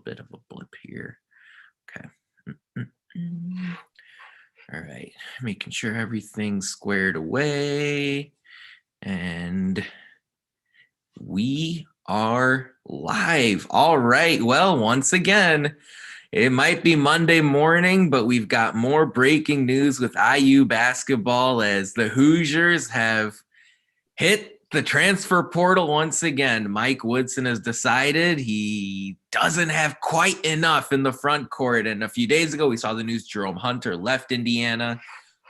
bit of a blip here. Okay. Mm-mm-mm. All right. Making sure everything's squared away. And we are live. All right. Well, once again, it might be Monday morning, but we've got more breaking news with IU basketball as the Hoosiers have hit the transfer portal once again. Mike Woodson has decided he doesn't have quite enough in the front court. And a few days ago, we saw the news Jerome Hunter left Indiana.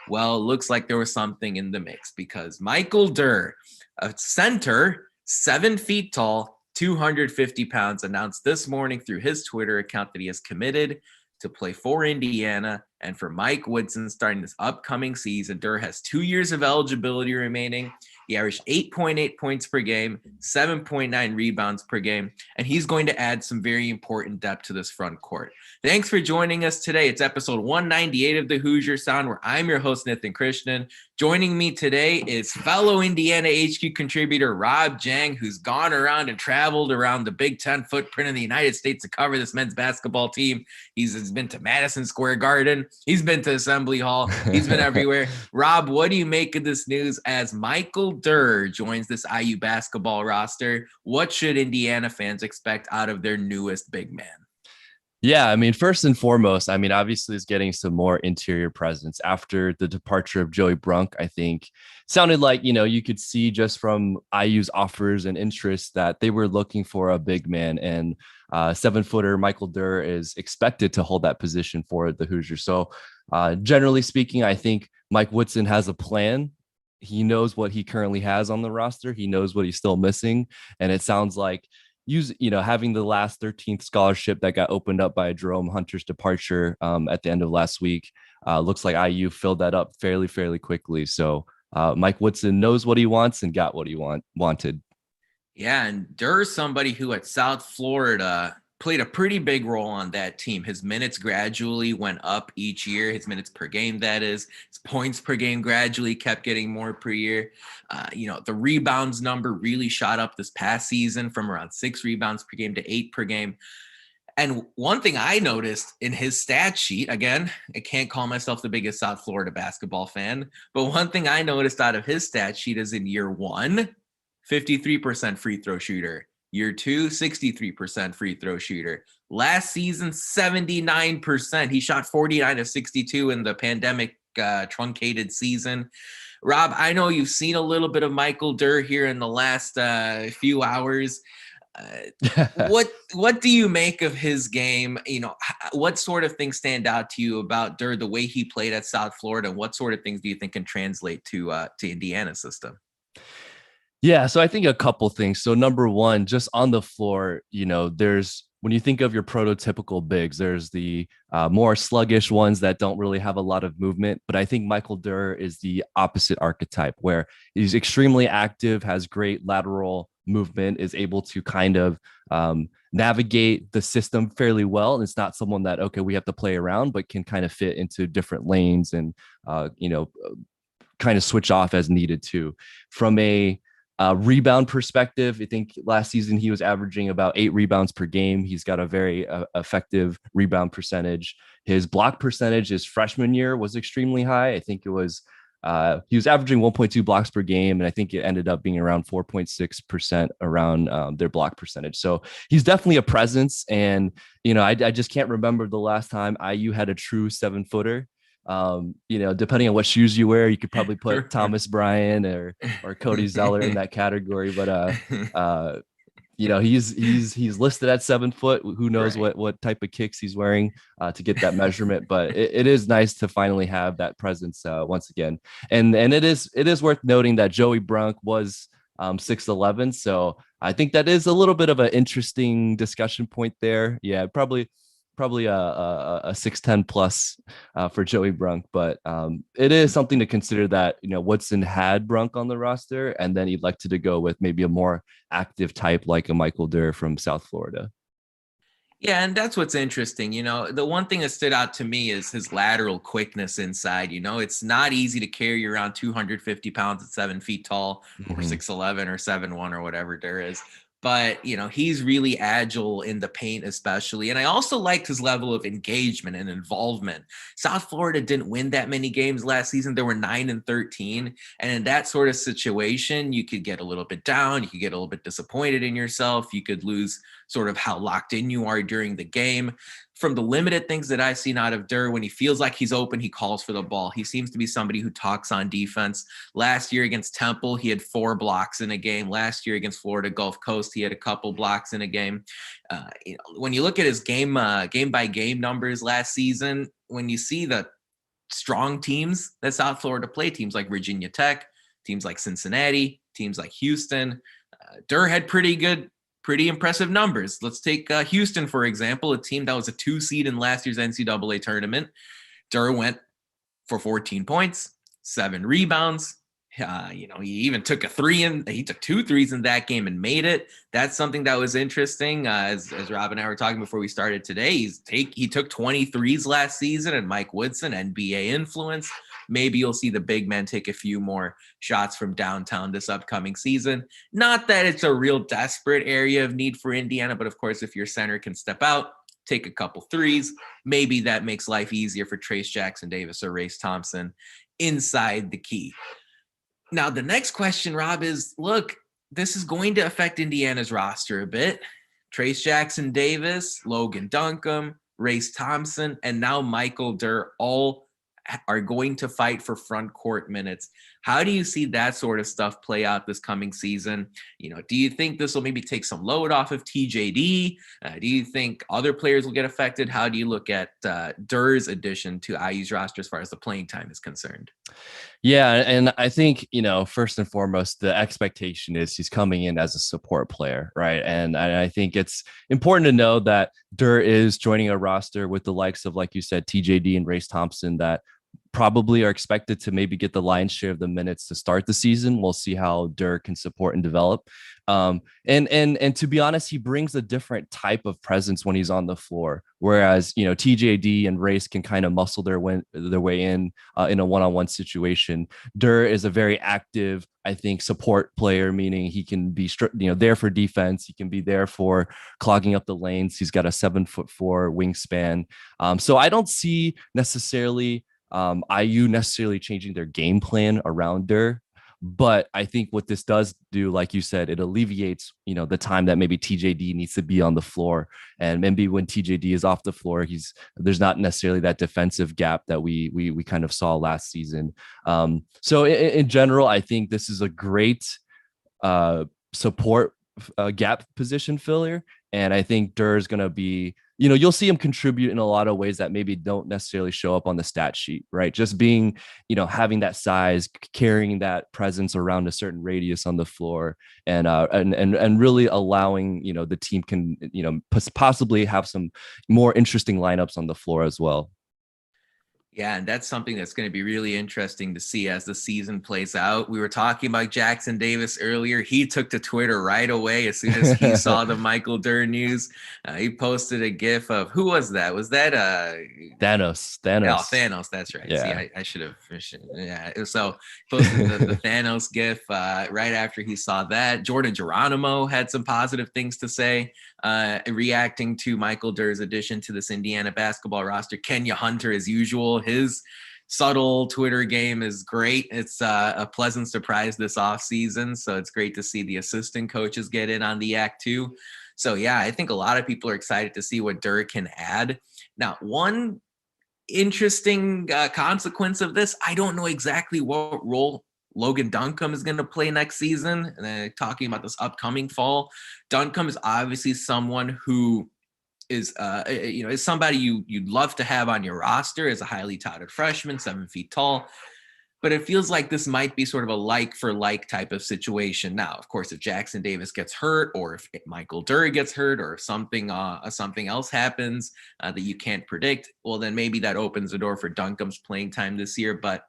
Well, it looks like there was something in the mix because Michael Durr, a center, 7 feet tall, 250 pounds, announced this morning through his Twitter account that he has committed to play for Indiana. And for Mike Woodson starting this upcoming season, Durr has 2 years of eligibility remaining. He averaged 8.8 points per game, 7.9 rebounds per game, and he's going to add some very important depth to this front court. Thanks for joining us today. It's episode 198 of the Hoosier Sound, where I'm your host, Nithin Krishnan. Joining me today is fellow Indiana HQ contributor Rob Jang, who's gone around and traveled around the Big Ten footprint in the United States to cover this men's basketball team. He's been to Madison Square Garden. He's been to Assembly Hall. He's been everywhere. Rob, what do you make of this news as Michael Durr joins this IU basketball roster? What should Indiana fans expect out of their newest big man? Yeah, I mean, first and foremost, I mean, obviously is getting some more interior presence after the departure of Joey Brunk. I think sounded like, you could see just from IU's offers and interest that they were looking for a big man, and 7-footer Michael Durr is expected to hold that position for the Hoosiers. So generally speaking, I think Mike Woodson has a plan. He knows what he currently has on the roster. He knows what he's still missing. And it sounds like having the last 13th scholarship that got opened up by Jerome Hunter's departure at the end of last week, looks like IU filled that up fairly quickly. So Mike Woodson knows what he wants and got what he wanted. Yeah, and Durr's somebody who at South Florida played a pretty big role on that team. His minutes gradually went up each year. His minutes per game, that is. His points per game gradually kept getting more per year. The rebounds number really shot up this past season from around 6 rebounds per game to 8 per game. And one thing I noticed in his stat sheet, again, I can't call myself the biggest South Florida basketball fan, but one thing I noticed out of his stat sheet is in year 1, 53% free throw shooter. Year 2, 63% free throw shooter. Last season, 79%. He shot 49 of 62 in the pandemic truncated season. Rob, I know you've seen a little bit of Michael Durr here in the last few hours. What do you make of his game? What sort of things stand out to you about Durr, the way he played at South Florida? And what sort of things do you think can translate to Indiana's system? Yeah, so I think a couple things. So number one, just on the floor, there's when you think of your prototypical bigs, there's the more sluggish ones that don't really have a lot of movement. But I think Michael Durr is the opposite archetype, where he's extremely active, has great lateral movement, is able to kind of navigate the system fairly well. And it's not someone that, okay, we have to play around, but can kind of fit into different lanes and, kind of switch off as needed to. From a rebound perspective, I think last season he was averaging about 8 rebounds per game. He's got a very effective rebound percentage. His block percentage his freshman year was extremely high. I think it was he was averaging 1.2 blocks per game, and I think it ended up being around 4.6% around their block percentage. So he's definitely a presence. And I just can't remember the last time IU had a true 7-footer. Depending on what shoes you wear, you could probably put Thomas Bryan or Cody Zeller in that category. But he's listed at 7 foot. Who knows right. what type of kicks he's wearing to get that measurement? But it is nice to finally have that presence once again. And it is worth noting that Joey Brunk was 6'11", so I think that is a little bit of an interesting discussion point there. Yeah, probably a 6'10" plus for Joey Brunk, but it is something to consider that Woodson had Brunk on the roster, and then he elected to go with maybe a more active type like a Michael Durr from South Florida. Yeah, and that's what's interesting. The one thing that stood out to me is his lateral quickness inside. It's not easy to carry around 250 pounds at 7 feet tall, or 6'11" or 7'1" or whatever Durr is. but he's really agile in the paint, especially. And I also liked his level of engagement and involvement. South Florida didn't win that many games last season. There were 9-13. And in that sort of situation, you could get a little bit down. You could get a little bit disappointed in yourself. You could lose sort of how locked in you are during the game. From the limited things that I've seen out of Durr, when he feels like he's open, he calls for the ball. He seems to be somebody who talks on defense. Last year against Temple, he had 4 blocks in a game. Last year against Florida Gulf Coast, he had a couple blocks in a game. When you look at his game by game numbers last season, when you see the strong teams that South Florida play, teams like Virginia Tech, teams like Cincinnati, teams like Houston, Durr had pretty impressive numbers. Let's take Houston, for example, a team that was a 2 seed in last year's NCAA tournament. Durr went for 14 points, 7 rebounds. He even took he took 2 threes in that game and made it. That's something that was interesting. As Rob and I were talking before we started today, he took 23s last season, and Mike Woodson, NBA influence. Maybe you'll see the big man take a few more shots from downtown this upcoming season. Not that it's a real desperate area of need for Indiana, but of course, if your center can step out, take a couple threes, maybe that makes life easier for Trayce Jackson-Davis or Race Thompson inside the key. Now, the next question, Rob, is, look, this is going to affect Indiana's roster a bit. Trayce Jackson-Davis, Logan Duncombe, Race Thompson, and now Michael Durr all are going to fight for front court minutes. How do you see that sort of stuff play out this coming season? Do you think this will maybe take some load off of TJD? Do you think other players will get affected? How do you look at Durr's addition to IU's roster as far as the playing time is concerned? Yeah, and I think, first and foremost, the expectation is he's coming in as a support player, right? And I think it's important to know that Durr is joining a roster with the likes of, like you said, TJD and Race Thompson that probably are expected to maybe get the lion's share of the minutes to start the season. We'll see how Durr can support and develop. And to be honest, he brings a different type of presence when he's on the floor. Whereas, TJD and Race can kind of muscle their way in a one-on-one situation. Durr is a very active, I think, support player, meaning he can be, there for defense. He can be there for clogging up the lanes. He's got a 7'4" wingspan. So I don't see necessarily IU necessarily changing their game plan around Durr. But I think what this does do, like you said, it alleviates, the time that maybe TJD needs to be on the floor. And maybe when TJD is off the floor, there's not necessarily that defensive gap that we kind of saw last season. So in general, I think this is a great support gap position filler. And I think Durr is going to be, you'll see him contribute in a lot of ways that maybe don't necessarily show up on the stat sheet, right? Just being, having that size, carrying that presence around a certain radius on the floor, and really allowing, the team can, possibly have some more interesting lineups on the floor as well. Yeah, and that's something that's going to be really interesting to see as the season plays out. We were talking about Jackson-Davis earlier. He took to Twitter right away as soon as he saw the Michael Durr news. He posted a GIF of, who was that? Was that Thanos? Oh, Thanos. That's right. Yeah. See, I should have. Yeah. So posted the Thanos GIF right after he saw that. Jordan Geronimo had some positive things to say, reacting to Michael Durr's addition to this Indiana basketball roster. Kenya Hunter, as usual, his subtle Twitter game is great. It's a pleasant surprise this offseason. So it's great to see the assistant coaches get in on the act too. So yeah, I think a lot of people are excited to see what Durr can add. Now, one interesting consequence of this, I don't know exactly what role Logan Duncombe is going to play next season. And then talking about this upcoming fall, Duncombe is obviously someone who is is somebody you'd love to have on your roster as a highly touted freshman, 7 feet tall. But it feels like this might be sort of a like for like type of situation. Now, of course, if Jackson-Davis gets hurt, or if Michael Durr gets hurt, or if something else happens that you can't predict, well, then maybe that opens the door for Duncombe's playing time this year. But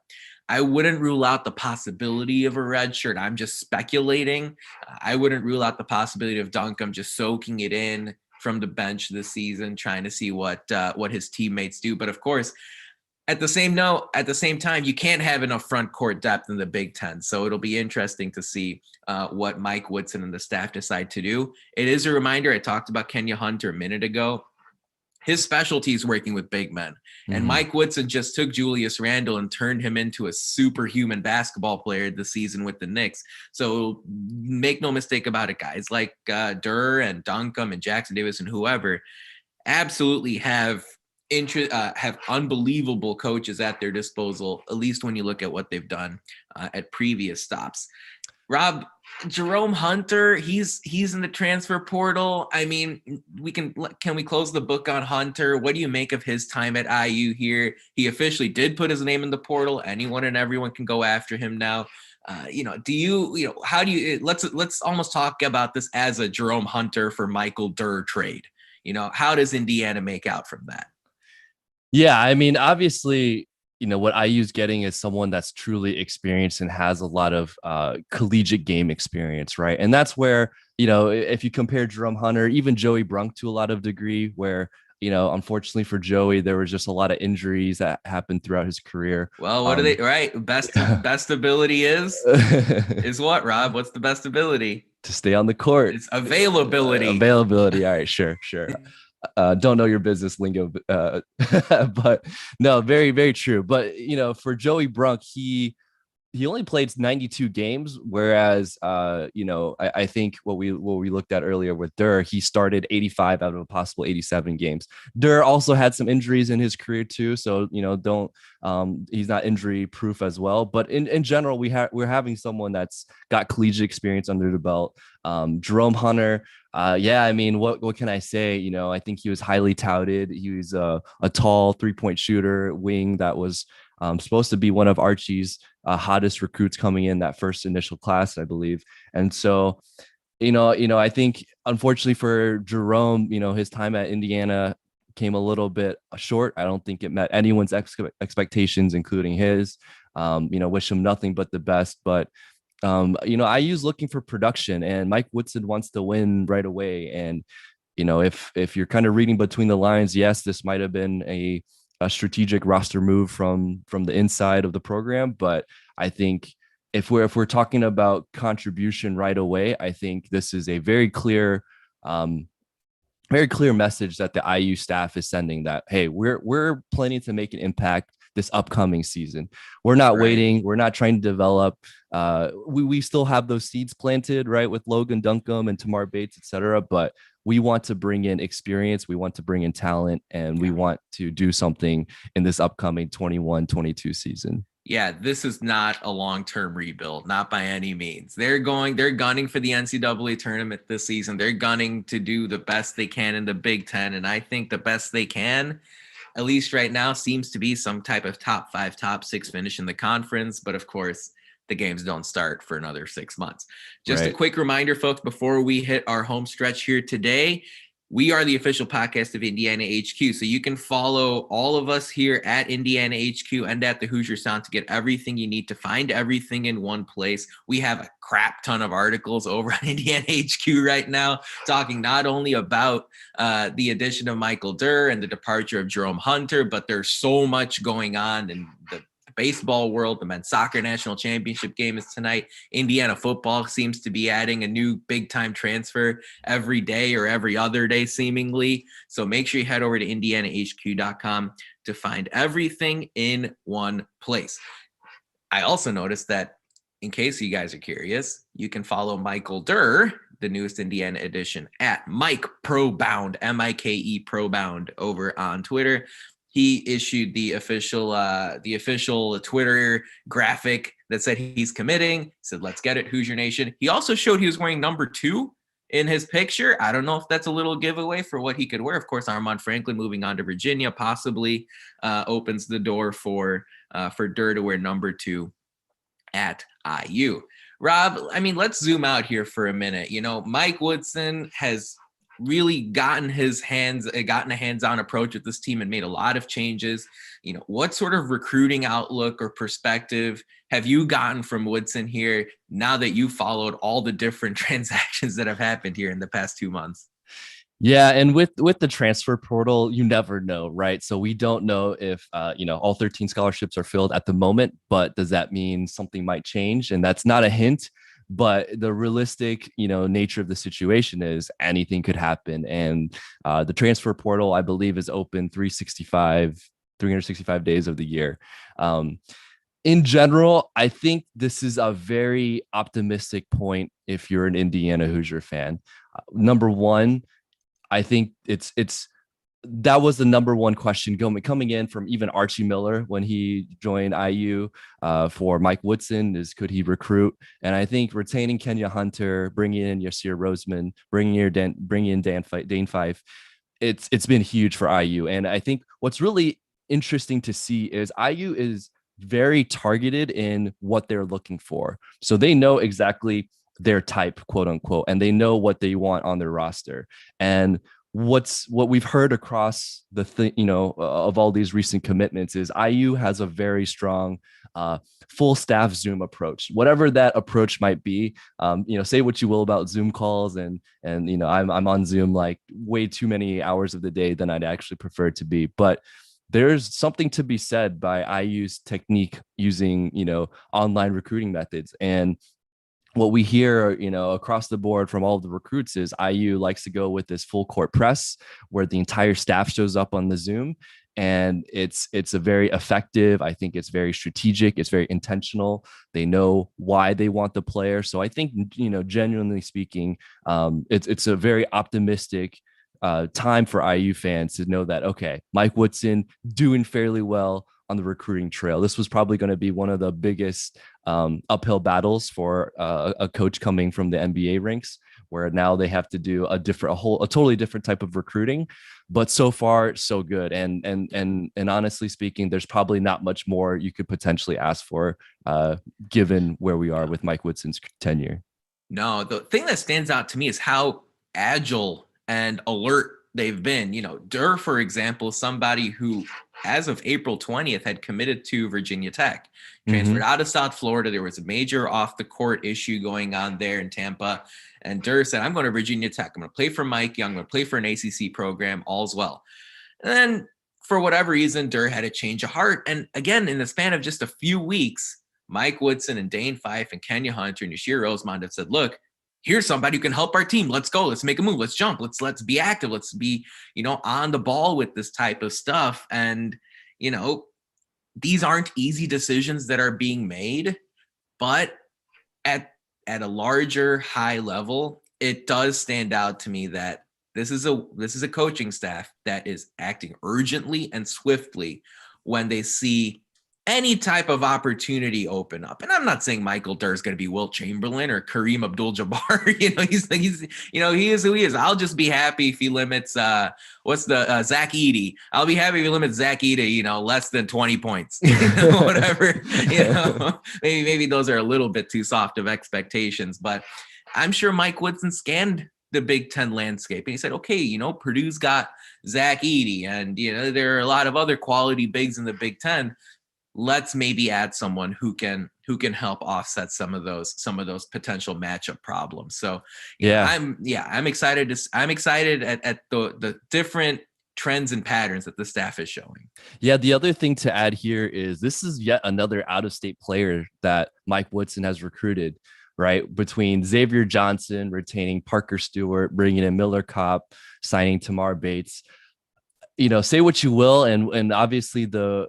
I wouldn't rule out the possibility of a red shirt. I'm just speculating. I wouldn't rule out the possibility of Duncombe just soaking it in from the bench this season, trying to see what his teammates do. But of course, at the same note, at the same time, you can't have enough front court depth in the Big Ten. So it'll be interesting to see what Mike Woodson and the staff decide to do. It is a reminder. I talked about Kenya Hunter a minute ago. His specialty is working with big men. And Mike Woodson just took Julius Randle and turned him into a superhuman basketball player this season with the Knicks. So make no mistake about it, guys like Durr and Duncombe and Jackson Davis and whoever absolutely have unbelievable coaches at their disposal, at least when you look at what they've done at previous stops. Rob, Jerome Hunter, he's in the transfer portal. I mean, can we close the book on Hunter? What do you make of his time at IU here? He officially did put his name in the portal. Anyone and everyone can go after him now. How do you let's almost talk about this as a Jerome Hunter for Michael Durr trade. How does Indiana make out from that? Yeah, I mean, obviously, what IU's getting is someone that's truly experienced and has a lot of collegiate game experience, right? And that's where, if you compare Jerome Hunter, even Joey Brunk to a lot of degree, where, unfortunately for Joey, there was just a lot of injuries that happened throughout his career. Well, what are they, right? Best ability is what, Rob? What's the best ability? To stay on the court. It's availability. Availability. All right, sure. Don't know your business lingo, but no, very, very true. But for Joey Brunk, he only played 92 games, whereas I think what we looked at earlier with Durr, he started 85 out of a possible 87 games. Durr also had some injuries in his career too, so he's not injury proof as well. But in general, we're having someone that's got collegiate experience under the belt. Jerome Hunter, I mean, what can I say? I think he was highly touted. He was a tall 3-point shooter wing that was supposed to be one of Archie's hottest recruits coming in that first initial class, I believe. And so, I think unfortunately for Jerome, his time at Indiana came a little bit short. I don't think it met anyone's expectations, including his. Wish him nothing but the best. But IU's looking for production, and Mike Woodson wants to win right away. And if you're kind of reading between the lines, yes, this might have been a strategic roster move from the inside of the program, but I think if we're talking about contribution right away, I think this is a very clear message that the IU staff is sending, that hey, we're planning to make an impact this upcoming season. We're not waiting. We're not trying to develop. We still have those seeds planted, right, with Logan Duncombe and Tamar Bates, etc. But we want to bring in experience. We want to bring in talent, and we want to do something in this upcoming 21-22 season. Yeah, this is not a long-term rebuild, not by any means. They're gunning for the NCAA tournament this season. They're gunning to do the best they can in the Big Ten. And I think the best they can, at least right now, seems to be some type of top 5, top 6 finish in the conference. But of course, the games don't start for another 6 months. Just a quick reminder, folks, before we hit our home stretch here today, we are the official podcast of Indiana HQ. So you can follow all of us here at Indiana HQ and at the Hoosier Sound to get everything you need to find everything in one place. We have a crap ton of articles over on Indiana HQ right now, talking not only about the addition of Michael Durr and the departure of Jerome Hunter, but there's so much going on in the baseball world. The men's soccer national championship game is tonight. Indiana football seems to be adding a new big time transfer every day or every other day, seemingly. So make sure you head over to indianahq.com to find everything in one place. I also noticed that, in case you guys are curious, you can follow Michael Durr, the newest Indiana edition, at Mike Probound, Mike Probound, over on Twitter. He issued the official Twitter graphic that said he's committing, said, let's get it, Hoosier Nation. He also showed he was wearing number 2 in his picture. I don't know if that's a little giveaway for what he could wear. Of course, Armand Franklin moving on to Virginia possibly opens the door for Durr to wear number 2 at IU. Rob, I mean, let's zoom out here for a minute. Mike Woodson has really gotten a hands-on approach with this team and made a lot of changes. What sort of recruiting outlook or perspective have you gotten from Woodson here now that you followed all the different transactions that have happened here in the past 2 months? Yeah, and with the transfer portal, you never know, right? So we don't know if all 13 scholarships are filled at the moment, but does that mean something might change? And that's not a hint, but the realistic, nature of the situation is anything could happen. And the transfer portal, I believe, is open 365 days of the year. Um, in general, I think this is a very optimistic point if you're an Indiana Hoosier fan. Number one, I think it's that was the number one question coming in from even Archie Miller when he joined IU for Mike Woodson is could he recruit? And I think retaining Kenya Hunter, bringing in Yasir Roseman, bringing in Dane Fife, it's been huge for IU. And I think what's really interesting to see is IU is very targeted in what they're looking for. So they know exactly their type, quote unquote, and they know what they want on their roster. And what we've heard across the thing, of all these recent commitments is IU has a very strong full staff Zoom approach, whatever that approach might be. Say what you will about Zoom calls, and I'm on Zoom like way too many hours of the day than I'd actually prefer to be, but there's something to be said by IU's technique using online recruiting methods. And what we hear, across the board from all of the recruits is IU likes to go with this full court press where the entire staff shows up on the Zoom. And it's a very effective. I think it's very strategic. It's very intentional. They know why they want the player. So I think, genuinely speaking, it's a very optimistic time for IU fans to know that, okay, Mike Woodson doing fairly well on the recruiting trail. This was probably going to be one of the biggest uphill battles for a coach coming from the NBA ranks, where now they have to do a totally different type of recruiting. But so far, so good. And honestly speaking, there's probably not much more you could potentially ask for, given where we are with Mike Woodson's tenure. No, the thing that stands out to me is how agile and alert they've been. Durr, for example, somebody who, as of April 20th, had committed to Virginia Tech, transferred out of South Florida. There was a major off the court issue going on there in Tampa. And Durr said, I'm going to Virginia Tech. I'm going to play for Mike Young. I'm going to play for an ACC program. All's well. And then, for whatever reason, Durr had a change of heart. And again, in the span of just a few weeks, Mike Woodson and Dane Fife and Kenya Hunter and Yashir Rosemond have said, look, here's somebody who can help our team. Let's go. Let's make a move. Let's jump. Let's be active. Let's be, on the ball with this type of stuff. And, these aren't easy decisions that are being made, but at a larger high level, it does stand out to me that this is a coaching staff that is acting urgently and swiftly when they see any type of opportunity open up. And I'm not saying Michael Durr is going to be Wilt Chamberlain or Kareem Abdul-Jabbar. He is who he is. I'll just be happy if he limits Zach Edey. I'll be happy if he limits Zach Edey, less than 20 points, whatever. Maybe those are a little bit too soft of expectations, but I'm sure Mike Woodson scanned the Big Ten landscape and he said, okay, Purdue's got Zach Edey, and there are a lot of other quality bigs in the Big Ten. Let's maybe add someone who can help offset some of those potential matchup problems. So I'm excited at the different trends and patterns that the staff is showing. Yeah, the other thing to add here is this is yet another out-of-state player that Mike Woodson has recruited, right? Between Xavier Johnson, retaining Parker Stewart, bringing in Miller Kopp, signing Tamar Bates. Say what you will, and obviously the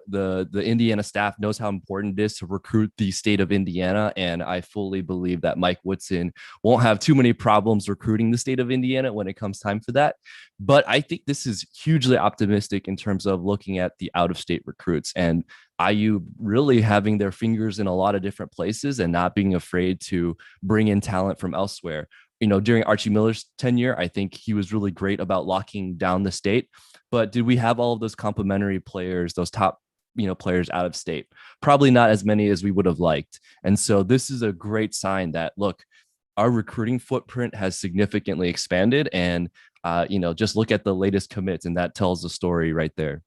Indiana staff knows how important it is to recruit the state of Indiana, and I fully believe that Mike Woodson won't have too many problems recruiting the state of Indiana when it comes time for that. But I think this is hugely optimistic in terms of looking at the out-of-state recruits and IU really having their fingers in a lot of different places and not being afraid to bring in talent from elsewhere. During Archie Miller's tenure, I think he was really great about locking down the state. But did we have all of those complementary players, those top, players out of state? Probably not as many as we would have liked. And so this is a great sign that, look, our recruiting footprint has significantly expanded. And, just look at the latest commits, and that tells the story right there.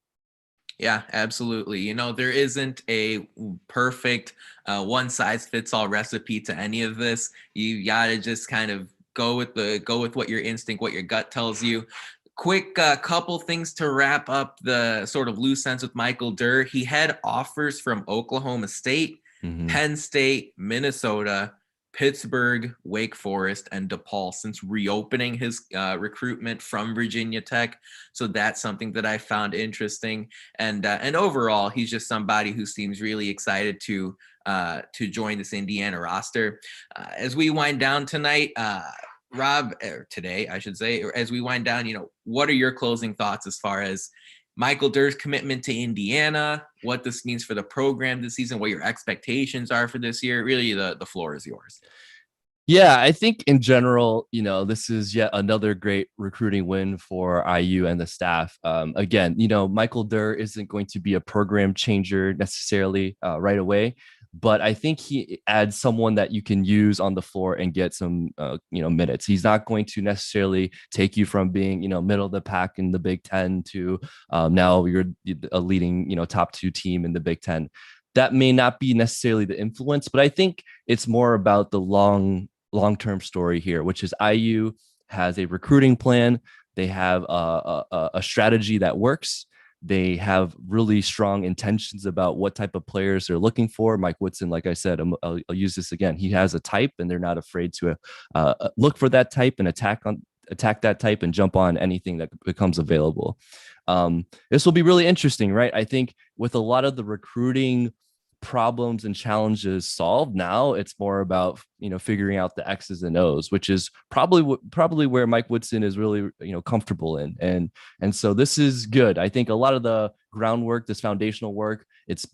Yeah, absolutely. There isn't a perfect one size fits all recipe to any of this. You got to just kind of go with what your instinct, what your gut tells you. quick couple things to wrap up the sort of loose ends with Michael Durr. He had offers from Oklahoma State, Penn State, Minnesota, Pittsburgh, Wake Forest, and DePaul since reopening his recruitment from Virginia Tech. So that's something that I found interesting. And overall, he's just somebody who seems really excited to join this Indiana roster. As we wind down tonight, Rob, today, I should say, as we wind down, what are your closing thoughts as far as Michael Durr's commitment to Indiana, what this means for the program this season, what your expectations are for this year? Really, the floor is yours. Yeah, I think in general, this is yet another great recruiting win for IU and the staff. Again, Michael Durr isn't going to be a program changer necessarily right away, but I think he adds someone that you can use on the floor and get some, minutes. He's not going to necessarily take you from being, middle of the pack in the Big Ten to now you're a leading, top 2 team in the Big Ten. That may not be necessarily the influence, but I think it's more about the long-term story here, which is IU has a recruiting plan. They have a strategy that works. They have really strong intentions about what type of players they're looking for. Mike Woodson, like I said, I'll use this again. He has a type, and they're not afraid to look for that type and attack that type and jump on anything that becomes available. This will be really interesting, right? I think with a lot of the recruiting problems and challenges solved, now it's more about figuring out the X's and O's, which is probably where Mike Woodson is really comfortable in, and so this is good. I think a lot of the groundwork, this foundational work, it's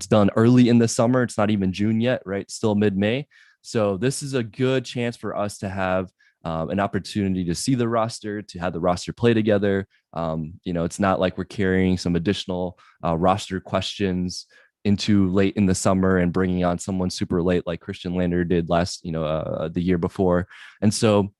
done early in the summer. It's not even June yet, right? Still mid-May. So this is a good chance for us to have an opportunity to see the roster, to have the roster play together. It's not like we're carrying some additional roster questions into late in the summer and bringing on someone super late like Christian Lander did the year before. And so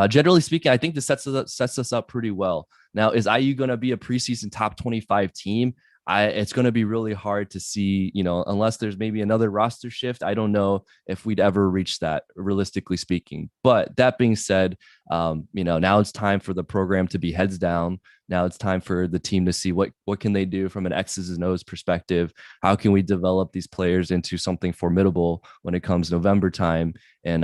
generally speaking, I think this sets us up pretty well. Now, is IU going to be a preseason top 25 team? It's going to be really hard to see, unless there's maybe another roster shift. I don't know if we'd ever reach that, realistically speaking. But that being said, now it's time for the program to be heads down. Now it's time for the team to see what can they do from an X's and O's perspective. How can we develop these players into something formidable when it comes November time and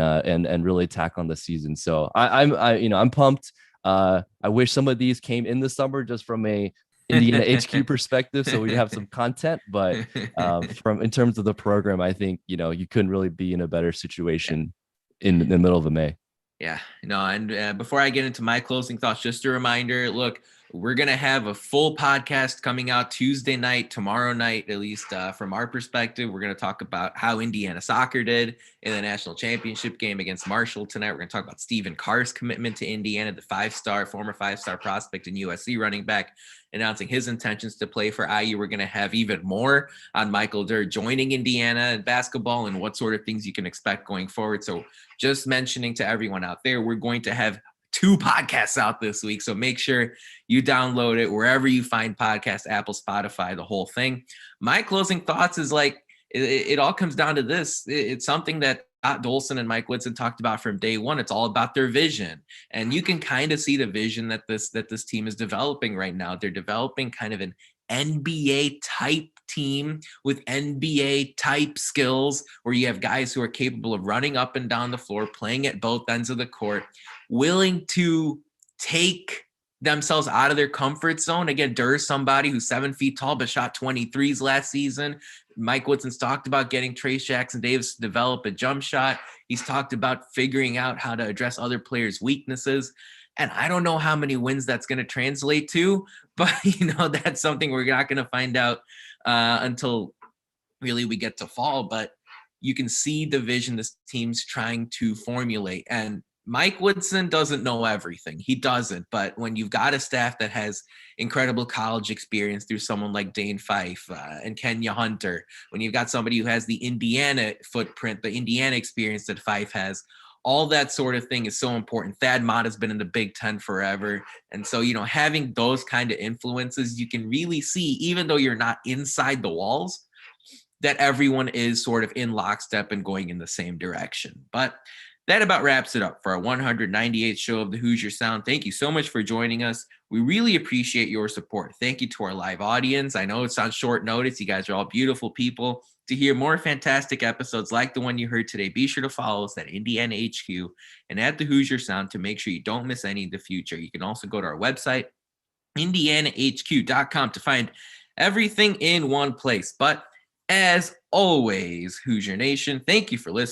really attack on the season. So I'm pumped. I wish some of these came in the summer just from a Indiana HQ perspective, so we'd have some content. But from in terms of the program, I think you couldn't really be in a better situation in the middle of May. Yeah, and before I get into my closing thoughts, just a reminder, look, we're going to have a full podcast coming out Tuesday night, tomorrow night, at least from our perspective. We're going to talk about how Indiana soccer did in the national championship game against Marshall tonight. We're going to talk about Stephen Carr's commitment to Indiana, the former five-star prospect and USC running back, announcing his intentions to play for IU. We're going to have even more on Michael Durr joining Indiana in basketball and what sort of things you can expect going forward. So just mentioning to everyone out there, we're going to have 2 podcasts out this week. So make sure you download it wherever you find podcasts, Apple, Spotify, the whole thing. My closing thoughts is it all comes down to this. It's something that Scott Dolson and Mike Woodson talked about from day one. It's all about their vision. And you can kind of see the vision that this team is developing right now. They're developing kind of an NBA type team with NBA type skills where you have guys who are capable of running up and down the floor, playing at both ends of the court, willing to take themselves out of their comfort zone. Again, Durr's somebody who's 7 feet tall, but shot 23s last season. Mike Woodson's talked about getting Trace Jackson Davis to develop a jump shot. He's talked about figuring out how to address other players' weaknesses. And I don't know how many wins that's going to translate to, but that's something we're not going to find out until really we get to fall. But you can see the vision this team's trying to formulate. And Mike Woodson doesn't know everything. He doesn't. But when you've got a staff that has incredible college experience through someone like Dane Fife and Kenya Hunter, when you've got somebody who has the Indiana footprint, the Indiana experience that Fife has, all that sort of thing is so important. Thad Mott has been in the Big Ten forever. And so, having those kind of influences, you can really see, even though you're not inside the walls, that everyone is sort of in lockstep and going in the same direction. But That about wraps it up for our 198th show of the Hoosier Sound. Thank you so much for joining us. We really appreciate your support. Thank you to our live audience. I know it's on short notice. You guys are all beautiful people. To hear more fantastic episodes like the one you heard today, be sure to follow us at Indiana HQ and at the Hoosier Sound to make sure you don't miss any in the future. You can also go to our website, indianahq.com, to find everything in one place. But as always, Hoosier Nation, thank you for listening.